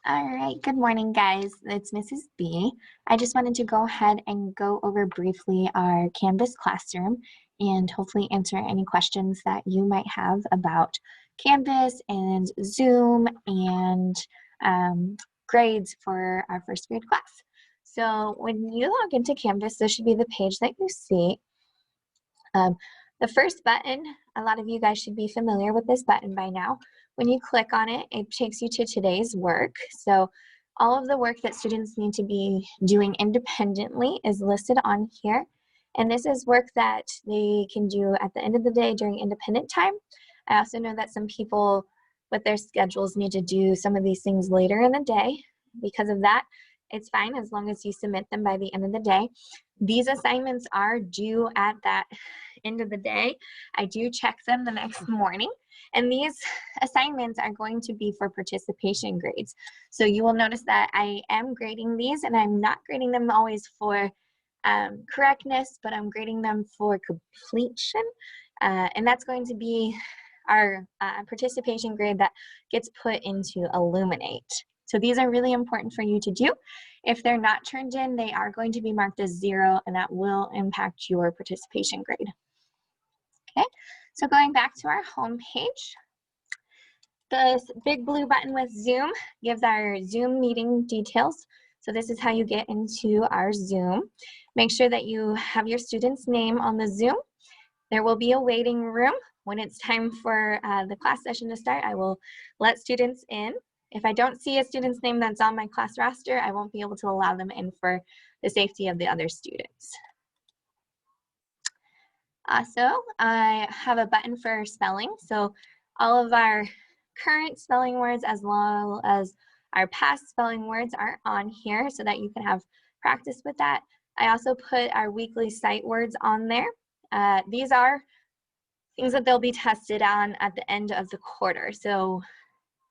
All right, good morning, guys. It's Mrs. B. I just wanted to go ahead and go over briefly our Canvas classroom and hopefully answer any questions that you might have about Canvas and Zoom and grades for our first grade class. So when you log into Canvas, this should be the page that you see. The first button, a lot of you guys should be familiar with this button by now. When you click on it, it takes you to today's work. So all of the work that students need to be doing independently is listed on here. And this is work that they can do at the end of the day during independent time. I also know that some people with their schedules need to do some of these things later in the day. Because of that, it's fine as long as you submit them by the end of the day. These assignments are due at that end of the day. I do check them the next morning, and these assignments are going to be for participation grades. So you will notice that I am grading these, and I'm not grading them always for correctness, but I'm grading them for completion, and that's going to be our participation grade that gets put into Illuminate. So these are really important for you to do. If they're not turned in, they are going to be marked as 0, and that will impact your participation grade. Okay, so going back to our home page, this big blue button with Zoom gives our Zoom meeting details. So this is how you get into our Zoom. Make sure that you have your student's name on the Zoom. There will be a waiting room. When it's time for the class session to start, I will let students in. If I don't see a student's name that's on my class roster, I won't be able to allow them in for the safety of the other students. Also, I have a button for spelling. So all of our current spelling words as well as our past spelling words are on here so that you can have practice with that. I also put our weekly sight words on there. These are things that they'll be tested on at the end of the quarter. So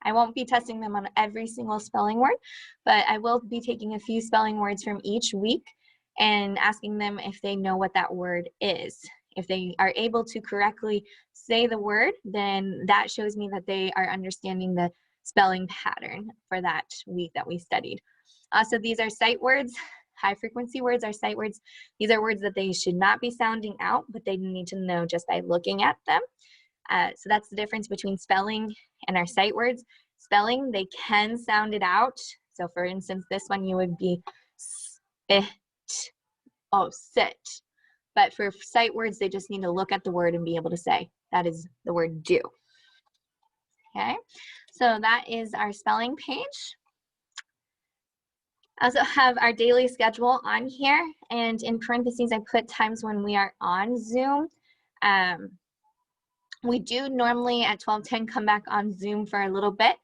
I won't be testing them on every single spelling word, but I will be taking a few spelling words from each week and asking them if they know what that word is. If they are able to correctly say the word, then that shows me that they are understanding the spelling pattern for that week that we studied. So these are sight words. High frequency words are sight words. These are words that they should not be sounding out, but they need to know just by looking at them. So that's the difference between spelling and our sight words. Spelling, they can sound it out. So for instance, this one you would be spit, sit. But for sight words, they just need to look at the word and be able to say, that is the word do. Okay, so that is our spelling page. I also have our daily schedule on here, and in parentheses, I put times when we are on Zoom. We do normally at 12:10 come back on Zoom for a little bit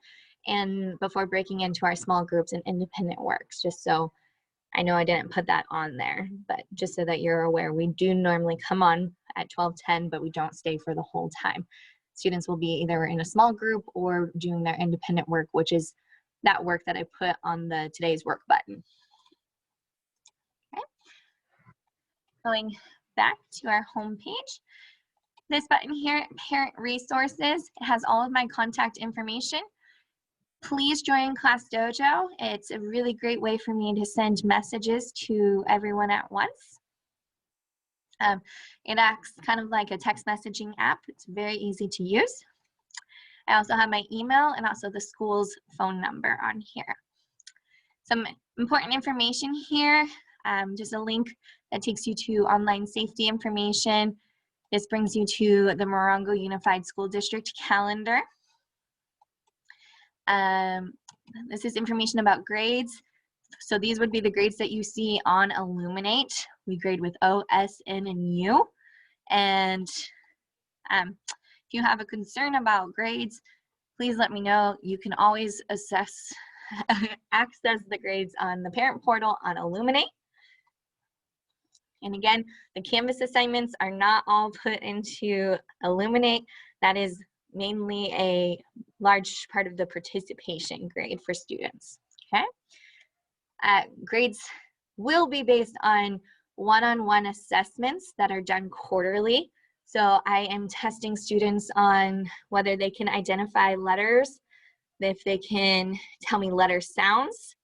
and before breaking into our small groups and independent works, just so I know I didn't put that on there, but just so that you're aware, we do normally come on at 12:10, but we don't stay for the whole time. Students will be either in a small group or doing their independent work, which is that work that I put on the today's work button. Okay. Going back to our home page. This button here, Parent Resources, it has all of my contact information. Please join Class Dojo. It's a really great way for me to send messages to everyone at once. It acts kind of like a text messaging app. It's very easy to use. I also have my email and also the school's phone number on here. Some important information here, just a link that takes you to online safety information. This brings you to the Morongo Unified School District calendar. This is information about grades. So these would be the grades that you see on Illuminate. We grade with O, S, N, and U. And if you have a concern about grades, please let me know. You can always access the grades on the parent portal on Illuminate. And again, the Canvas assignments are not all put into Illuminate. That is mainly a large part of the participation grade for students, okay? Grades will be based on one-on-one assessments that are done quarterly. So I am testing students on whether they can identify letters if they can tell me letter sounds,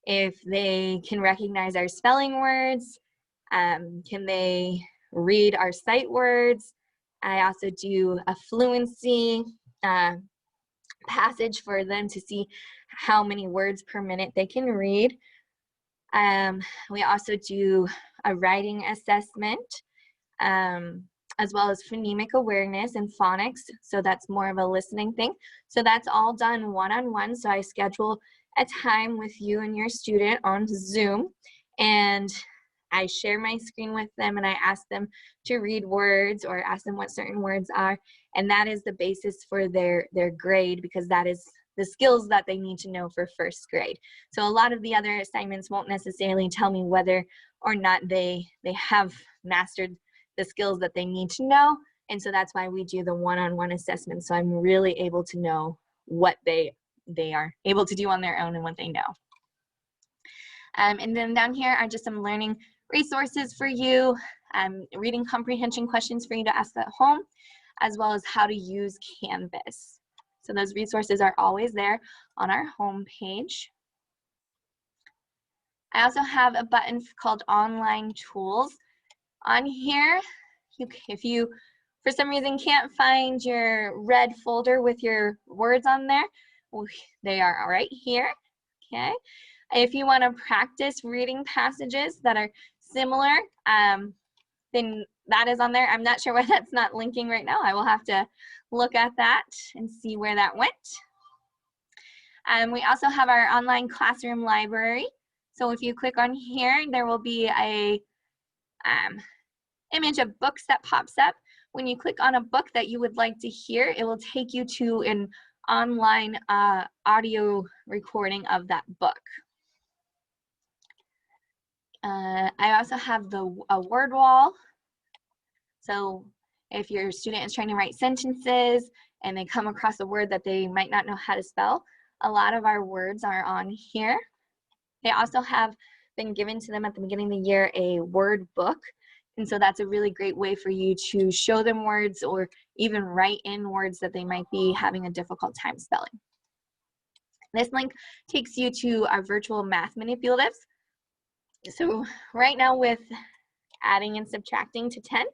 if they can recognize our spelling words, can they read our sight words. I also do a fluency passage for them to see how many words per minute they can read. We also do a writing assessment, as well as phonemic awareness and phonics. So that's more of a listening thing. So that's all done one-on-one. So I schedule a time with you and your student on Zoom, and I share my screen with them, and I ask them to read words or ask them what certain words are. And that is the basis for their grade, because that is the skills that they need to know for first grade. So a lot of the other assignments won't necessarily tell me whether or not they have mastered the skills that they need to know. And so that's why we do the one-on-one assessment. So I'm really able to know what they are able to do on their own and what they know. And then down here are just some learning resources for you, reading comprehension questions for you to ask at home, as well as how to use Canvas. So those resources are always there on our home page. I also have a button called Online Tools. On here, if you for some reason can't find your red folder with your words on there, they are right here, okay? If you want to practice reading passages that are similar, then that is on there. I'm not sure why that's not linking right now. I will have to look at that and see where that went. We also have our online classroom library. So if you click on here, there will be a image of books that pops up. When you click on a book that you would like to hear, it will take you to an online audio recording of that book. I also have a word wall. So if your student is trying to write sentences and they come across a word that they might not know how to spell, a lot of our words are on here. They also have been given to them at the beginning of the year a word book. And so that's a really great way for you to show them words or even write in words that they might be having a difficult time spelling. This link takes you to our virtual math manipulatives. So right now with adding and subtracting to 10,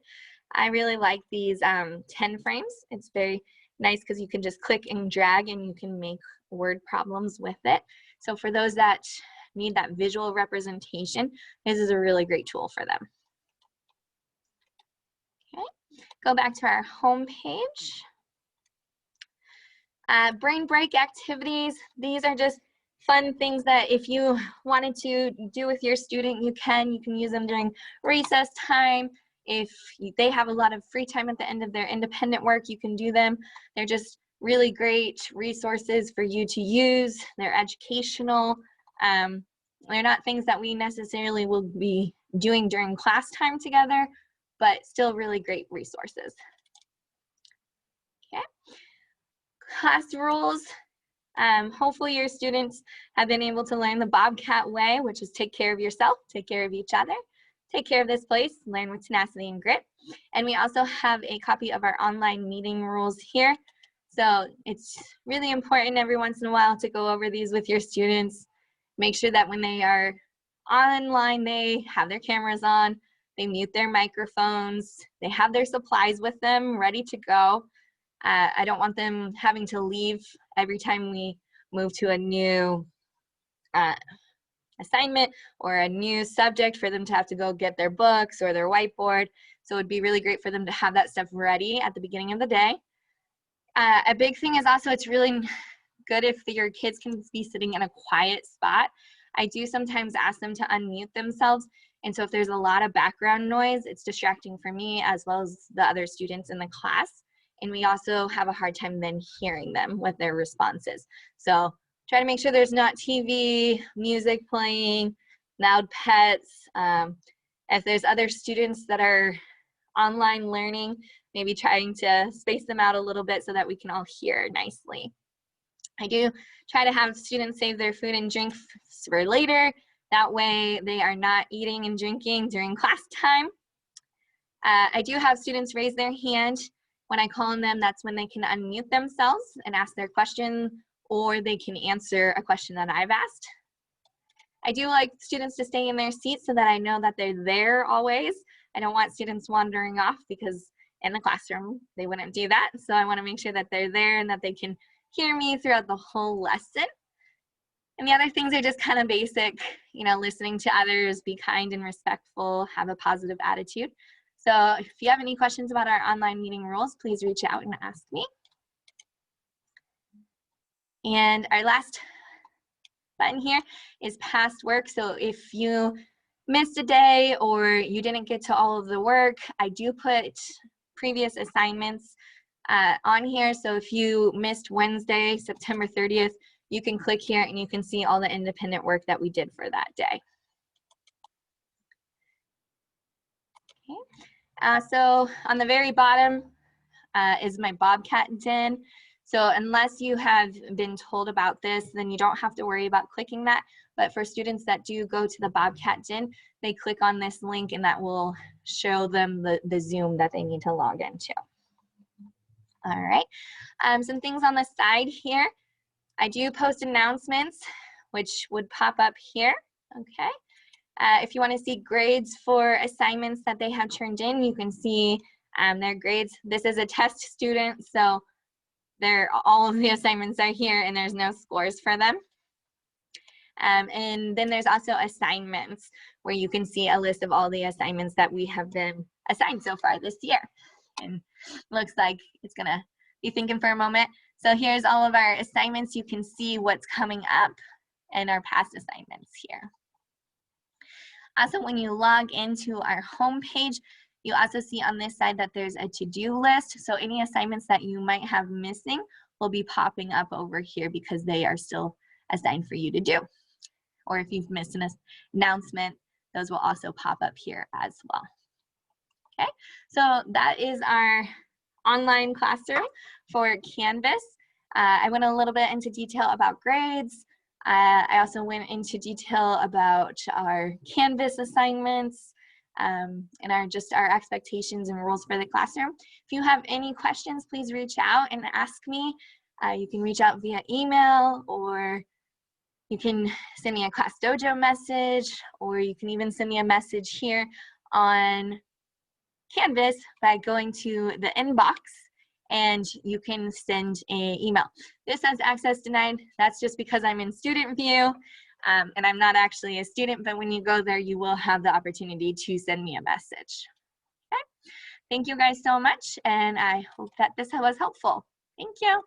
I really like these 10 frames. It's very nice because you can just click and drag and you can make word problems with it. So for those that need that visual representation, this is a really great tool for them. Okay, go back to our home page. Brain break activities. These are just fun things that if you wanted to do with your student, you can use them during recess time. If they have a lot of free time at the end of their independent work, you can do them. They're just really great resources for you to use. They're educational. They're not things that we necessarily will be doing during class time together, but still really great resources. Okay. Class rules. Hopefully your students have been able to learn the Bobcat way, which is take care of yourself, take care of each other, take care of this place, learn with tenacity and grit. And we also have a copy of our online meeting rules here. So it's really important every once in a while to go over these with your students. Make sure that when they are online, they have their cameras on, they mute their microphones, they have their supplies with them ready to go. I don't want them having to leave every time we move to a new assignment or a new subject for them to have to go get their books or their whiteboard. So it would be really great for them to have that stuff ready at the beginning of the day. A big thing is also it's really good if your kids can be sitting in a quiet spot. I do sometimes ask them to unmute themselves. And so if there's a lot of background noise, it's distracting for me as well as the other students in the class. And we also have a hard time then hearing them with their responses. So try to make sure there's not TV, music playing, loud pets. If there's other students that are online learning, maybe trying to space them out a little bit so that we can all hear nicely. I do try to have students save their food and drink for later. That way they are not eating and drinking during class time. I do have students raise their hand. When I call on them, that's when they can unmute themselves and ask their question or they can answer a question that I've asked. I do like students to stay in their seats so that I know that they're there always. I don't want students wandering off because in the classroom, they wouldn't do that. So I want to make sure that they're there and that they can hear me throughout the whole lesson. And the other things are just kind of basic, you know, listening to others, be kind and respectful, have a positive attitude. So if you have any questions about our online meeting rules, please reach out and ask me. And our last button here is past work. So if you missed a day or you didn't get to all of the work, I do put previous assignments on here. So if you missed Wednesday, September 30th, you can click here and you can see all the independent work that we did for that day. Okay. So on the very bottom is my Bobcat den. So unless you have been told about this, then you don't have to worry about clicking that. But for students that do go to the Bobcat den, they click on this link and that will show them the Zoom that they need to log into. All right, some things on the side here. I do post announcements, which would pop up here, okay? If you want to see grades for assignments that they have turned in, you can see their grades. This is a test student, so all of the assignments are here and there's no scores for them. And then there's also assignments where you can see a list of all the assignments that we have been assigned so far this year. And looks like it's gonna be thinking for a moment. So here's all of our assignments. You can see what's coming up and our past assignments here. Also, when you log into our home page, you also see on this side that there's a to-do list. So any assignments that you might have missing will be popping up over here because they are still assigned for you to do. Or if you've missed an announcement, those will also pop up here as well. Okay, so that is our online classroom for Canvas. I went a little bit into detail about grades. I also went into detail about our Canvas assignments and our expectations and rules for the classroom. If you have any questions, please reach out and ask me. You can reach out via email, or you can send me a Class Dojo message, or you can even send me a message here on Canvas by going to the inbox and you can send an email. This says access denied. That's just because I'm in student view and I'm not actually a student, but when you go there, you will have the opportunity to send me a message. Okay? Thank you guys so much, and I hope that this was helpful. Thank you.